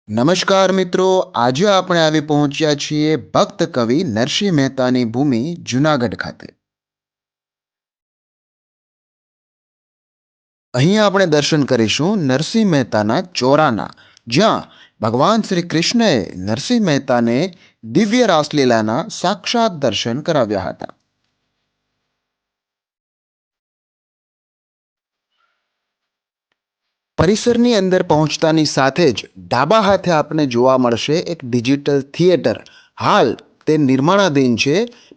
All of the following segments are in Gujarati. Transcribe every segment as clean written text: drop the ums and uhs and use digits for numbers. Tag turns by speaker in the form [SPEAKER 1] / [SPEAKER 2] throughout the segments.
[SPEAKER 1] નમસ્કાર મિત્રો, આજે આપણે આવી પહોંચ્યા છીએ ભક્ત કવિ નરસિંહ મહેતાની ભૂમિ જૂનાગઢ ખાતે. અહીં આપણે દર્શન કરીશું નરસિંહ મહેતાના ચોરાના, જ્યાં ભગવાન શ્રી કૃષ્ણએ નરસિંહ મહેતાને દિવ્ય રાસલીલાના સાક્ષાત દર્શન કરાવ્યા હતા. પરિસરની અંદર પહોંચતાની સાથે જ ડાબા હાથે આપને જોવા મળશે એક ડિજિટલ થિયેટર. હાલ તે નિર્માણાધીન છે.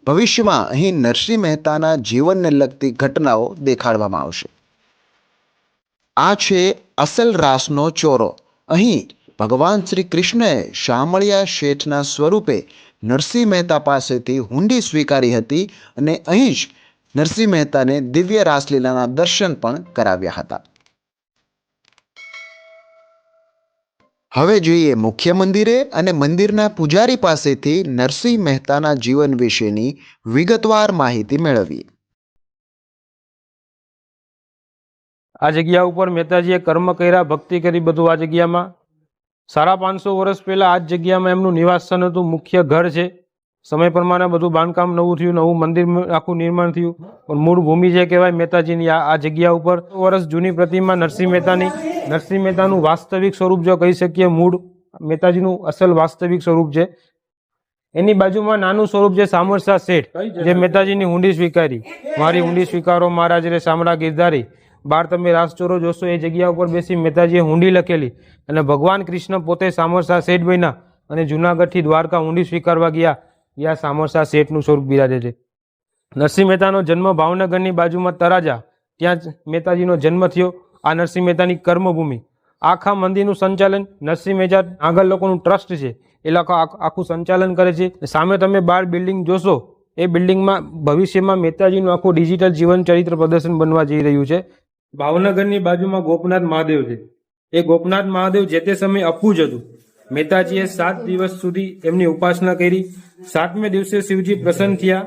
[SPEAKER 1] ભવિષ્યમાં અહીં નરસિંહ મહેતાના જીવનને લગતી ઘટનાઓ દેખાડવામાં આવશે. આ છે અસલ રાસનો ચોરો. અહીં ભગવાન શ્રી કૃષ્ણએ શામળિયા શેઠના સ્વરૂપે નરસિંહ મહેતા પાસેથી હુંડી સ્વીકારી હતી અને અહીં જ નરસિંહ મહેતાને દિવ્ય રાસલીલાના દર્શન પણ કરાવ્યા હતા. હવે જોઈએ મુખ્ય મંદિરે અને મંદિરના પૂજારી પાસેથી નરસિંહ મહેતાના જીવન વિશેની વિગતવાર માહિતી મેળવીએ.
[SPEAKER 2] આ જગ્યા ઉપર મહેતાજીએ કર્મ કર્યા, ભક્તિ કરી, બધું આ જગ્યામાં 550 વર્ષ પહેલા આ જ જગ્યામાં એમનું નિવાસસ્થાન હતું, મુખ્ય ઘર છે. સમય પ્રમાણે બધું બાંધકામ નવું થયું, નવું મંદિર આખું નિર્માણ થયું, પણ મૂળ ભૂમિ જે કહેવાય મહેતાજીની આ જગ્યા ઉપર વર્ષ જૂની પ્રતિમા નરસિંહ મહેતાનું વાસ્તવિક સ્વરૂપ જો કહી શકીએ, મૂળ મહેતાજીનું અસલ વાસ્તવિક સ્વરૂપ છે. એની બાજુમાં નાનું સ્વરૂપ છે સામરસા શેઠ, જે મહેતાજીની હુંડી સ્વીકારી, મારી હુંડી સ્વીકારો મહારાજ રે શામળા ગિરધારી. બાર તમે રાસચોરો જોશો, એ જગ્યા ઉપર બેસી મહેતાજીએ હુંડી લખેલી અને ભગવાન કૃષ્ણ પોતે સામરસા શેઠ બન્યા અને જુનાગઢથી દ્વારકા હુંડી સ્વીકારવા ગયા. ત્યાં સામરસા શેઠનું સ્વરૂપ બિરાજે છે. નરસિંહ મહેતાનો જન્મ ભાવનગરની બાજુમાં તરાજા, ત્યાં જ મહેતાજીનો જન્મ થયો. આ નરસિંહ મહેતાની કર્મભૂમિ. આખા મંદિરનું સંચાલન નરસિંહ મહેતા આગળ લોકોનું ટ્રસ્ટ છે, એ લોકો આખું સંચાલન કરે છે. સામે તમે 12 બિલ્ડિંગ જોશો, એ બિલ્ડિંગમાં ભવિષ્યમાં મહેતાજીનું આખું ડિજિટલ જીવન ચરિત્ર પ્રદર્શન બનવા જઈ રહ્યું છે. ભાવનગરની બાજુમાં ગોપનાથ મહાદેવ છે. એ ગોપનાથ મહાદેવ જે તે સમયે અપૂજ હતું. મહેતાજીએ 7 દિવસ સુધી એમની ઉપાસના કરી. 7મે દિવસે શિવજી પ્રસન્ન થયા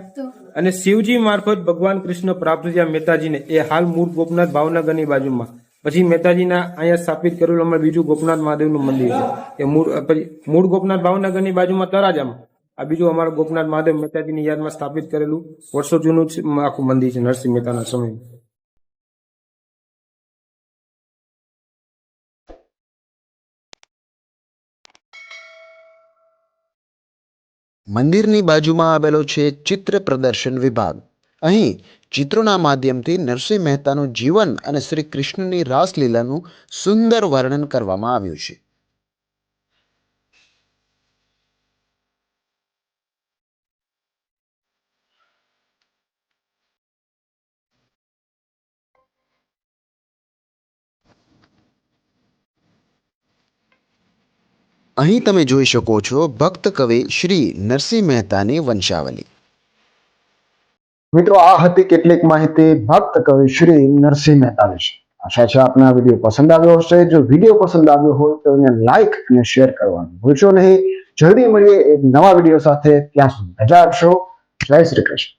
[SPEAKER 2] અને શિવજી મારફત ભગવાન કૃષ્ણ પ્રાપ્ત થયા મહેતાજીને. એ હાલ મૂળ ગોપનાથ ભાવનગરની બાજુમાં. પછી મહેતાજીના અહીંયા સ્થાપિત કરેલું અમારે બીજું ગોપનાથ મહાદેવનું મંદિર છે. એ મૂળ ગોપનાથ ભાવનગરની બાજુમાં તરાજામાં આ બીજું અમારું ગોપનાથ મહાદેવ મહેતાજીની યાદમાં સ્થાપિત કરેલું વર્ષો જૂનું આખું મંદિર છે નરસિંહ મહેતાના સમયનું.
[SPEAKER 1] મંદિરની બાજુમાં આવેલો છે ચિત્ર પ્રદર્શન વિભાગ. અહીં ચિત્રોના માધ્યમથી નરસિંહ મહેતાનું જીવન અને શ્રી કૃષ્ણની રાસલીલાનું સુંદર વર્ણન કરવામાં આવ્યું છે. અહીં તમે જોઈ શકો છો ભક્ત કવિ શ્રી નરસિંહ મહેતાની વંશાવલી.
[SPEAKER 3] મિત્રો, આ હતી કેટલીક માહિતી ભક્ત કવિ શ્રી નરસિંહ મહેતા વિશે. આશા છે આપને આ વિડીયો પસંદ આવ્યો હશે. જો વિડીયો પસંદ આવ્યો હોય તો એને લાઈક અને શેર કરવાનું ભૂલશો નહીં. જલ્દી મળીએ એક નવા વિડીયો સાથે. ત્યાં સુધી રજા આપશો. જય શ્રી કૃષ્ણ.